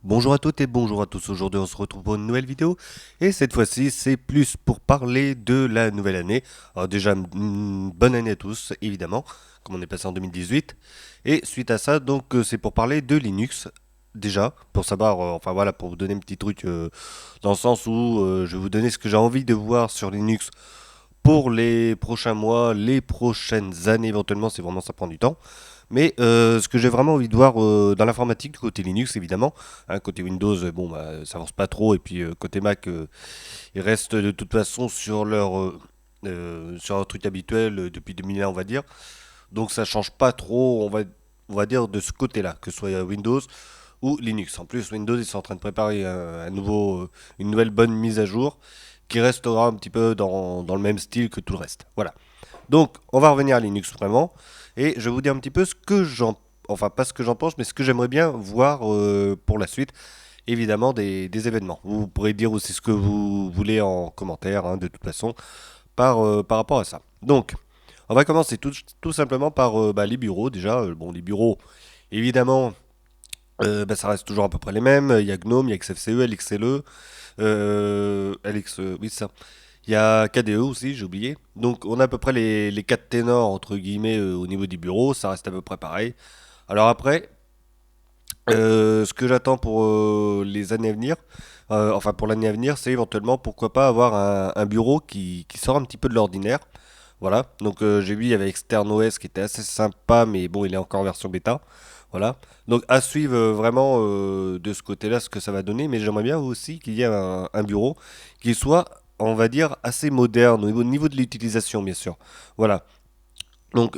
Bonjour à toutes et bonjour à tous. Aujourd'hui, on se retrouve pour une nouvelle vidéo. Et cette fois-ci, c'est plus pour parler de la nouvelle année. Alors déjà, bonne année à tous, évidemment, comme on est passé en 2018. Et suite à ça, donc, c'est pour parler de Linux. Déjà, pour savoir, enfin voilà, pour vous donner un petit truc dans le sens où je vais vous donner ce que j'ai envie de voir sur Linux pour les prochains mois, les prochaines années éventuellement, c'est vraiment ça prend du temps. Mais ce que j'ai vraiment envie de voir dans l'informatique, du côté Linux évidemment, hein, côté Windows, bon, bah, ça avance pas trop, et puis côté Mac, ils restent de toute façon sur leur truc habituel depuis 2001, on va dire. Donc ça change pas trop, on va dire, de ce côté-là, que ce soit Windows ou Linux. En plus, Windows, ils sont en train de préparer une nouvelle bonne mise à jour qui restera un petit peu dans le même style que tout le reste. Voilà. Donc, on va revenir à Linux vraiment. Et je vais vous dire un petit peu ce que j'en... Enfin, pas ce que j'en pense, mais ce que j'aimerais bien voir pour la suite. Évidemment, des événements. Vous pourrez dire aussi ce que vous voulez en commentaire, hein, de toute façon, par rapport à ça. Donc, on va commencer tout simplement par les bureaux, déjà. Bon, les bureaux, évidemment, ça reste toujours à peu près les mêmes. Il y a GNOME, il y a XFCE, LXLE, oui, c'est ça. Il y a KDE aussi, j'ai oublié. Donc on a à peu près les quatre ténors, entre guillemets, au niveau du bureau, ça reste à peu près pareil. Alors après, ce que j'attends pour les années à venir, enfin pour l'année à venir, c'est éventuellement pourquoi pas avoir un bureau qui sort un petit peu de l'ordinaire. Voilà, donc j'ai vu il y avait Extern OS qui était assez sympa, mais bon, il est encore en version bêta. Voilà, donc à suivre vraiment de ce côté-là ce que ça va donner, mais j'aimerais bien aussi qu'il y ait un bureau qui soit, on va dire, assez moderne au niveau de l'utilisation, bien sûr. Voilà, donc,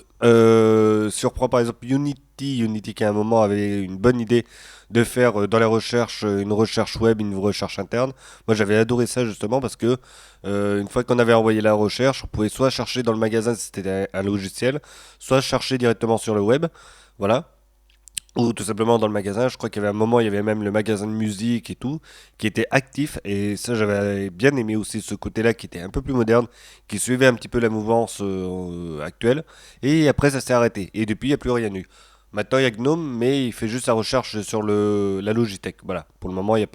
si on reprend par exemple Unity qui à un moment avait une bonne idée de faire dans les recherches une recherche web, une recherche interne. Moi j'avais adoré ça justement parce que une fois qu'on avait envoyé la recherche, on pouvait soit chercher dans le magasin si c'était un logiciel, soit chercher directement sur le web. Voilà. Ou tout simplement dans le magasin, je crois qu'il y avait un moment, il y avait même le magasin de musique et tout, qui était actif. Et ça, j'avais bien aimé aussi ce côté-là qui était un peu plus moderne, qui suivait un petit peu la mouvance actuelle. Et après, ça s'est arrêté. Et depuis, il n'y a plus rien eu. Maintenant, il y a Gnome, mais il fait juste la recherche sur la Logitech. Voilà. Pour le moment, il n'y a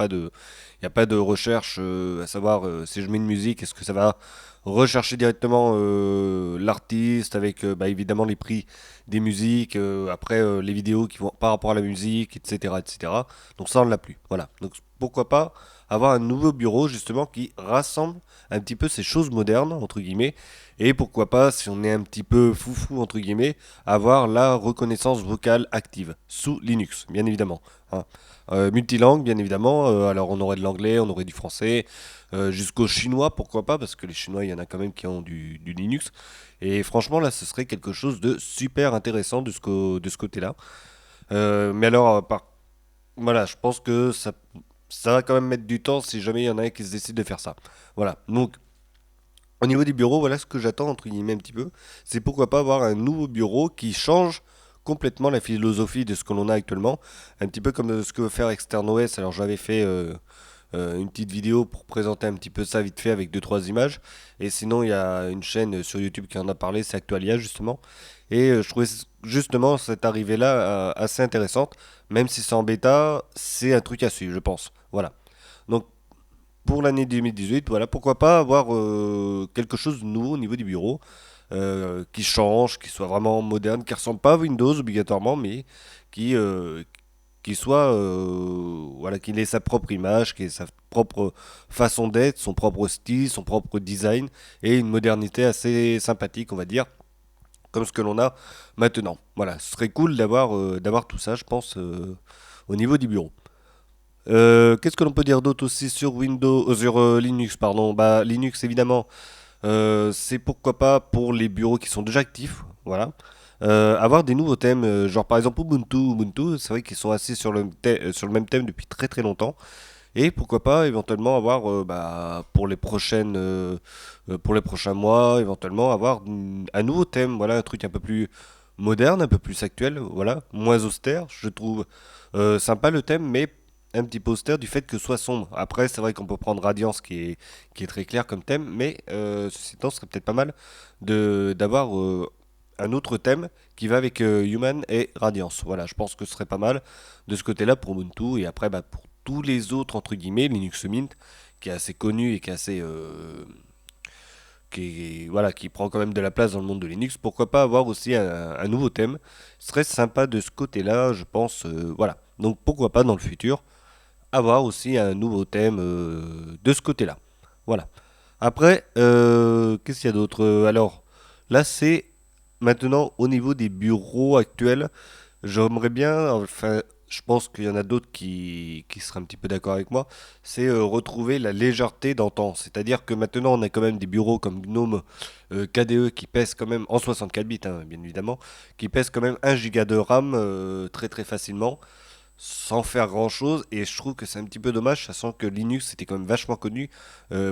pas de recherche à savoir si je mets une musique, est-ce que ça va rechercher directement l'artiste avec évidemment les prix des musiques, après les vidéos qui vont par rapport à la musique, etc., etc. Donc ça, on ne l'a plus. Voilà. Donc pourquoi pas avoir un nouveau bureau justement qui rassemble un petit peu ces choses modernes, entre guillemets, et pourquoi pas, si on est un petit peu foufou, entre guillemets, avoir la reconnaissance vocale active sous Linux, bien évidemment, hein. Multilangue, bien évidemment. Alors, on aurait de l'anglais, on aurait du français, jusqu'au chinois, pourquoi pas, parce que les Chinois, il y en a quand même qui ont du Linux. Et franchement, là, ce serait quelque chose de super intéressant de ce côté-là. Mais alors, voilà, je pense que ça va quand même mettre du temps si jamais il y en a un qui se décide de faire ça. Voilà. Donc, au niveau du bureau, voilà ce que j'attends, entre guillemets, un petit peu. C'est pourquoi pas avoir un nouveau bureau qui change complètement la philosophie de ce que l'on a actuellement. Un petit peu comme ce que veut faire Extern OS. Alors, j'avais fait une petite vidéo pour présenter un petit peu ça vite fait avec deux trois images. Et sinon, il y a une chaîne sur YouTube qui en a parlé, c'est Actualia justement. Et je trouvais justement cette arrivée-là assez intéressante. Même si c'est en bêta, c'est un truc à suivre, je pense. Voilà. Donc pour l'année 2018, voilà, pourquoi pas avoir quelque chose de nouveau au niveau du bureau, qui change, qui soit vraiment moderne, qui ressemble pas à Windows obligatoirement, mais qui, euh, qui soit, voilà, qu'il ait sa propre image, qu'il ait sa propre façon d'être, son propre style, son propre design, et une modernité assez sympathique, on va dire, comme ce que l'on a maintenant. Voilà, ce serait cool d'avoir tout ça, je pense, au niveau du bureau. Qu'est-ce que l'on peut dire d'autre aussi sur Windows, sur Linux, pardon. Bah, Linux évidemment, c'est pourquoi pas pour les bureaux qui sont déjà actifs, voilà. Avoir des nouveaux thèmes, genre par exemple Ubuntu, c'est vrai qu'ils sont assis sur le même thème depuis très très longtemps. Et pourquoi pas éventuellement avoir pour les prochains mois, éventuellement avoir un nouveau thème, voilà, un truc un peu plus moderne, un peu plus actuel, voilà, moins austère. Je trouve sympa le thème, mais un petit peu austère du fait que ce soit sombre. Après, c'est vrai qu'on peut prendre Radiance qui est très clair comme thème, mais ceci étant, ce serait peut-être pas mal d'avoir un autre thème qui va avec Human et Radiance. Voilà, je pense que ce serait pas mal de ce côté-là pour Ubuntu et après, bah, pour tous les autres, entre guillemets, Linux Mint, qui est assez connu et qui est assez, voilà, qui prend quand même de la place dans le monde de Linux, pourquoi pas avoir aussi un nouveau thème. Ce serait sympa de ce côté-là, je pense. Voilà. Donc pourquoi pas dans le futur avoir aussi un nouveau thème de ce côté-là. Voilà. Après, qu'est-ce qu'il y a d'autre? Alors, là, c'est maintenant au niveau des bureaux actuels. J'aimerais bien, enfin, je pense qu'il y en a d'autres qui seraient un petit peu d'accord avec moi, c'est retrouver la légèreté d'antan. C'est-à-dire que maintenant, on a quand même des bureaux comme GNOME, KDE qui pèsent quand même, en 64 bits, hein, bien évidemment, qui pèsent quand même 1 giga de RAM très très facilement sans faire grand chose et je trouve que c'est un petit peu dommage sachant que Linux était quand même vachement connu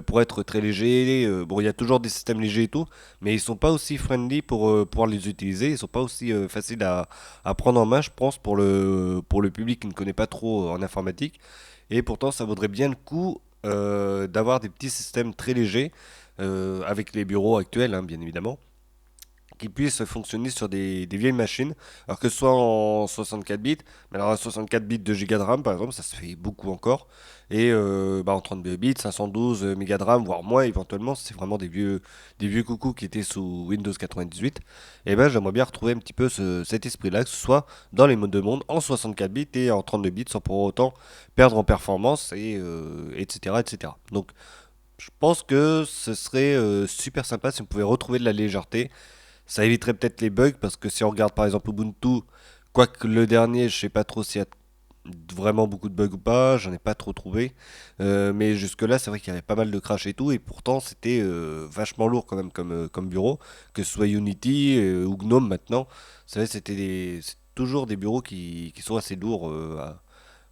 pour être très léger. Bon, il y a toujours des systèmes légers et tout, mais ils sont pas aussi friendly pour pouvoir les utiliser, ils sont pas aussi faciles à prendre en main, je pense, pour le public qui ne connaît pas trop en informatique. Et pourtant ça vaudrait bien le coup d'avoir des petits systèmes très légers avec les bureaux actuels, hein, bien évidemment, qui puisse fonctionner sur des vieilles machines, alors que ce soit en 64 bits, mais alors à 64 bits de giga de RAM par exemple, ça se fait beaucoup encore, et bah, en 32 bits, 512 mégas de RAM, voire moins éventuellement, c'est vraiment des vieux coucous qui étaient sous Windows 98, et ben j'aimerais bien retrouver un petit peu cet esprit-là, que ce soit dans les modes de monde en 64 bits et en 32 bits, sans pour autant perdre en performance, et etc., etc. Donc je pense que ce serait super sympa si on pouvait retrouver de la légèreté. Ça éviterait peut-être les bugs parce que si on regarde par exemple Ubuntu, quoique le dernier, je sais pas trop s'il y a vraiment beaucoup de bugs ou pas, j'en ai pas trop trouvé. Mais jusque-là, c'est vrai qu'il y avait pas mal de crash et tout, et pourtant c'était vachement lourd quand même comme bureau, que ce soit Unity ou GNOME maintenant. Vous savez, c'est toujours des bureaux qui sont assez lourds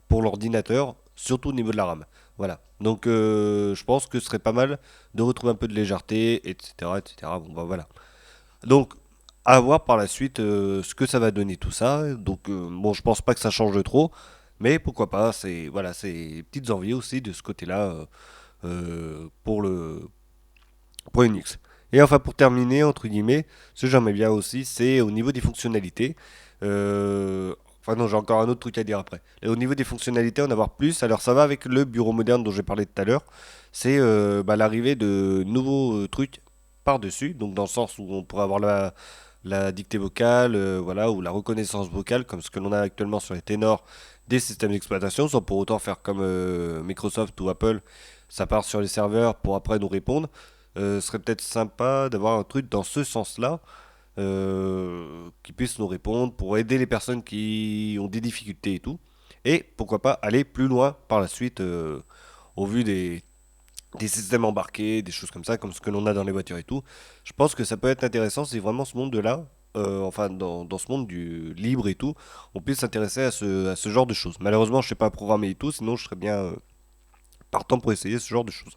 pour l'ordinateur, surtout au niveau de la RAM. Voilà. Donc je pense que ce serait pas mal de retrouver un peu de légèreté, etc. etc. Bon, bah voilà. Donc, à voir par la suite ce que ça va donner tout ça. Donc, bon, je pense pas que ça change trop, mais pourquoi pas. C'est voilà, c'est petites envies aussi de ce côté-là pour Linux. Et enfin, pour terminer entre guillemets, ce que j'aimerais bien aussi, c'est au niveau des fonctionnalités. Enfin non, j'ai encore un autre truc à dire après. Et au niveau des fonctionnalités, en avoir plus. Alors ça va avec le bureau moderne dont j'ai parlé tout à l'heure. C'est bah, l'arrivée de nouveaux trucs par-dessus. Donc dans le sens où on pourrait avoir la dictée vocale, voilà, ou la reconnaissance vocale, comme ce que l'on a actuellement sur les ténors des systèmes d'exploitation, sans pour autant faire comme Microsoft ou Apple, ça part sur les serveurs pour après nous répondre. Ce serait peut-être sympa d'avoir un truc dans ce sens-là qui puisse nous répondre pour aider les personnes qui ont des difficultés et tout. Et pourquoi pas aller plus loin par la suite au vu des systèmes embarqués, des choses comme ça, comme ce que l'on a dans les voitures et tout. Je pense que ça peut être intéressant si vraiment ce monde-là, enfin dans ce monde du libre et tout, on puisse s'intéresser à ce genre de choses. Malheureusement, je ne sais pas programmer et tout, sinon je serais bien partant pour essayer ce genre de choses.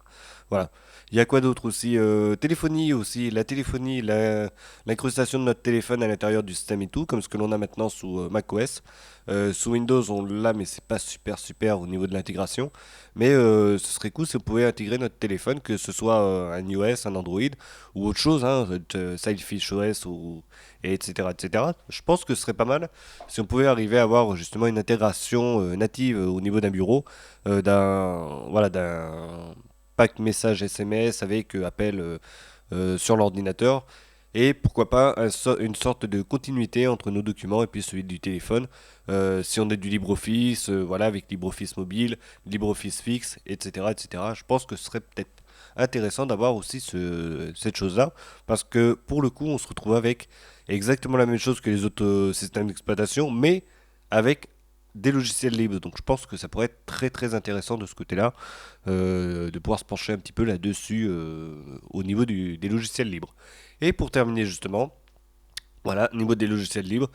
Voilà. Il y a quoi d'autre aussi? Téléphonie aussi, la téléphonie, l'incrustation de notre téléphone à l'intérieur du système et tout, comme ce que l'on a maintenant sous macOS. Sous Windows, on l'a, mais c'est pas super super au niveau de l'intégration. Mais ce serait cool si on pouvait intégrer notre téléphone, que ce soit un iOS, un Android ou autre chose, hein, Selfish OS ou et etc., etc. Je pense que ce serait pas mal si on pouvait arriver à avoir justement une intégration native au niveau d'un bureau d'un pack message SMS avec appel sur l'ordinateur et pourquoi pas une sorte de continuité entre nos documents et puis celui du téléphone. Si on a du LibreOffice, voilà, avec LibreOffice mobile, LibreOffice fixe, etc., etc. Je pense que ce serait peut-être intéressant d'avoir aussi cette chose-là, parce que pour le coup, on se retrouve avec exactement la même chose que les autres systèmes d'exploitation, mais avec des logiciels libres. Donc je pense que ça pourrait être très très intéressant de ce côté-là, de pouvoir se pencher un petit peu là-dessus au niveau des logiciels libres. Et pour terminer justement, voilà, au niveau des logiciels libres,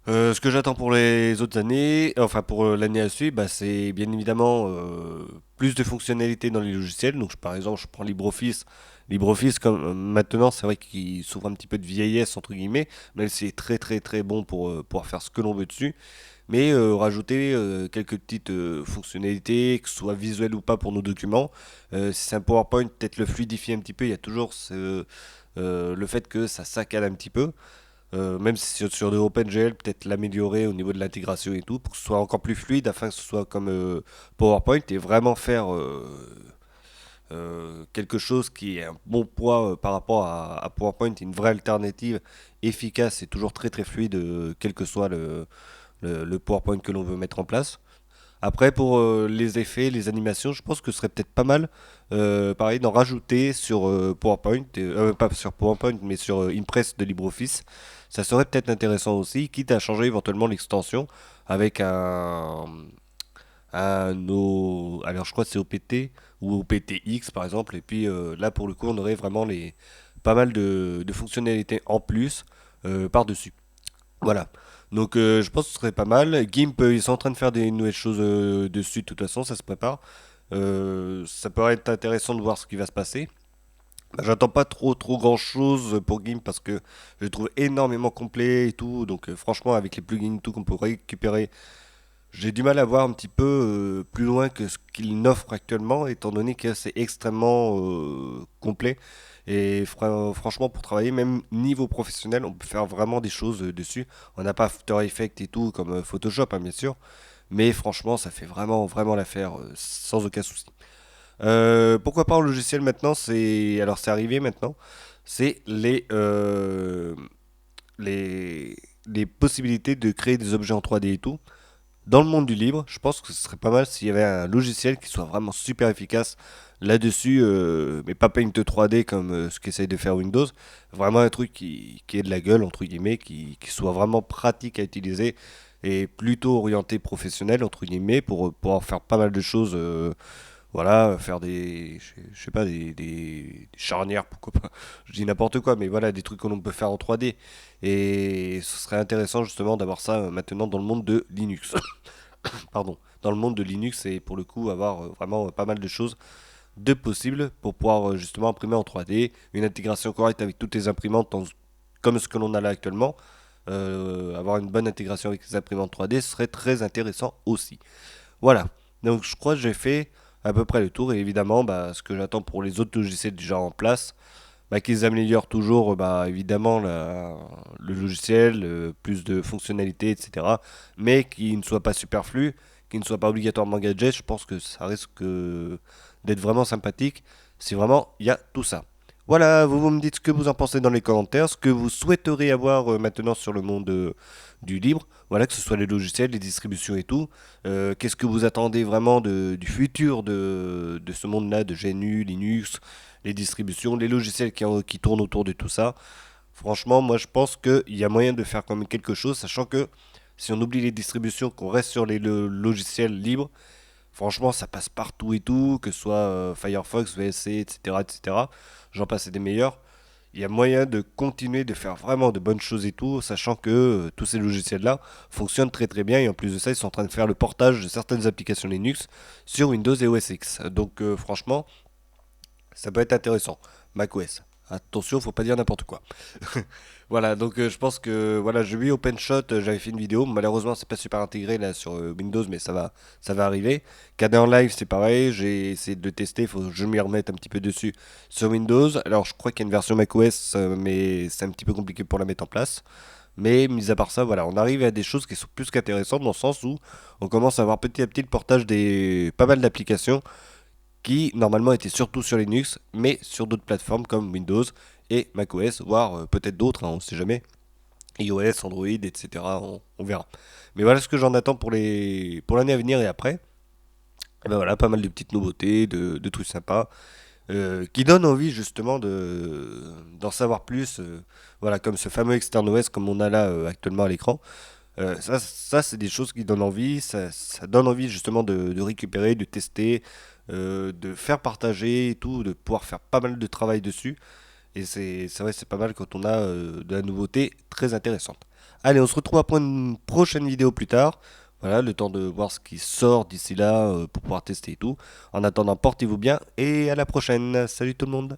ce que j'attends pour les autres années, enfin pour l'année à suivre, bah, c'est bien évidemment plus de fonctionnalités dans les logiciels. Donc par exemple, je prends LibreOffice. LibreOffice, comme maintenant, c'est vrai qu'il souffre un petit peu de vieillesse entre guillemets, même si c'est très très très bon pour pouvoir faire ce que l'on veut dessus. Mais rajouter quelques petites fonctionnalités, que ce soit visuel ou pas pour nos documents. Si c'est un PowerPoint, peut-être le fluidifier un petit peu. Il y a toujours le fait que ça saccade un petit peu. même si sur de OpenGL, peut-être l'améliorer au niveau de l'intégration et tout, pour que ce soit encore plus fluide, afin que ce soit comme PowerPoint, et vraiment faire quelque chose qui est un bon poids par rapport à PowerPoint, une vraie alternative efficace et toujours très très fluide, quel que soit le PowerPoint que l'on veut mettre en place. Après, pour les effets, les animations, je pense que ce serait peut-être pas mal, pareil, d'en rajouter sur PowerPoint, pas sur PowerPoint, mais sur Impress de LibreOffice. Ça serait peut-être intéressant aussi, quitte à changer éventuellement l'extension avec alors je crois que c'est OPT ou OPTX par exemple. Et puis là, pour le coup, on aurait vraiment pas mal de fonctionnalités en plus par-dessus. Voilà. Donc je pense que ce serait pas mal. GIMP, ils sont en train de faire des nouvelles choses dessus, de toute façon, ça se prépare. Ça pourrait être intéressant de voir ce qui va se passer. Bah, j'attends pas trop grand chose pour GIMP parce que je le trouve énormément complet et tout. Donc franchement, avec les plugins et tout qu'on peut récupérer, j'ai du mal à voir un petit peu plus loin que ce qu'il n'offre actuellement, étant donné que c'est extrêmement complet. Et franchement, pour travailler, même niveau professionnel, on peut faire vraiment des choses dessus. On n'a pas After Effects et tout comme Photoshop, hein, bien sûr. Mais franchement, ça fait vraiment l'affaire sans aucun souci. Pourquoi pas en logiciel maintenant? Alors c'est arrivé maintenant. C'est les possibilités de créer des objets en 3D et tout. Dans le monde du libre, je pense que ce serait pas mal s'il y avait un logiciel qui soit vraiment super efficace là-dessus, mais pas Paint 3D comme ce qu'essaye de faire Windows. Vraiment un truc qui ait de la gueule, entre guillemets, qui soit vraiment pratique à utiliser et plutôt orienté professionnel, entre guillemets, pour pouvoir faire pas mal de choses. Voilà, faire je sais pas, des charnières, pourquoi pas. Je dis n'importe quoi, mais voilà, des trucs que l'on peut faire en 3D. Et ce serait intéressant justement d'avoir ça maintenant dans le monde de Linux. Pardon, dans le monde de Linux et pour le coup avoir vraiment pas mal de choses de possibles pour pouvoir justement imprimer en 3D, une intégration correcte avec toutes les imprimantes comme ce que l'on a là actuellement. Avoir une bonne intégration avec les imprimantes 3D serait très intéressant aussi. Voilà, donc je crois que j'ai fait à peu près le tour et évidemment bah, ce que j'attends pour les autres logiciels déjà en place, bah, qu'ils améliorent toujours bah, évidemment le logiciel, plus de fonctionnalités, etc. Mais qui ne soit pas superflu, qui ne soit pas obligatoirement gadget. Je pense que ça risque d'être vraiment sympathique si vraiment il y a tout ça. Voilà, vous me dites ce que vous en pensez dans les commentaires, ce que vous souhaiteriez avoir maintenant sur le monde du libre. Voilà, que ce soit les logiciels, les distributions et tout. Qu'est-ce que vous attendez vraiment du futur de ce monde-là, de GNU, Linux, les distributions, les logiciels qui tournent autour de tout ça. Franchement, moi je pense qu'il y a moyen de faire quand même quelque chose, sachant que si on oublie les distributions, qu'on reste sur les logiciels libres, franchement ça passe partout et tout, que ce soit Firefox, VSC, etc. etc. J'en passe et des meilleurs. Il y a moyen de continuer de faire vraiment de bonnes choses et tout, sachant que tous ces logiciels-là fonctionnent très très bien et en plus de ça, ils sont en train de faire le portage de certaines applications Linux sur Windows et OS X. Donc franchement, ça peut être intéressant. macOS. Attention, faut pas dire n'importe quoi. Voilà, donc je pense que voilà, j'ai vu OpenShot, j'avais fait une vidéo. Malheureusement, c'est pas super intégré là sur Windows, mais ça va arriver. KDE en live, c'est pareil. J'ai essayé de le tester, faut que je m'y remette un petit peu dessus sur Windows. Alors, je crois qu'il y a une version macOS, mais c'est un petit peu compliqué pour la mettre en place. Mais mis à part ça, voilà, on arrive à des choses qui sont plus qu'intéressantes dans le sens où on commence à avoir petit à petit le portage des pas mal d'applications qui normalement était surtout sur Linux, mais sur d'autres plateformes comme Windows et macOS, voire peut-être d'autres, hein, on ne sait jamais. iOS, Android, etc. On verra. Mais voilà ce que j'en attends pour l'année à venir et après. Et ben voilà, pas mal de petites nouveautés, de trucs sympas, qui donnent envie justement d'en savoir plus. Voilà, comme ce fameux Extern OS comme on a là actuellement à l'écran. Ça c'est des choses qui donnent envie, ça donne envie justement de récupérer, de tester, de faire partager et tout, de pouvoir faire pas mal de travail dessus. Et c'est vrai, c'est pas mal quand on a de la nouveauté très intéressante. Allez, on se retrouve pour une prochaine vidéo plus tard. Voilà, le temps de voir ce qui sort d'ici là pour pouvoir tester et tout. En attendant, portez-vous bien et à la prochaine. Salut tout le monde.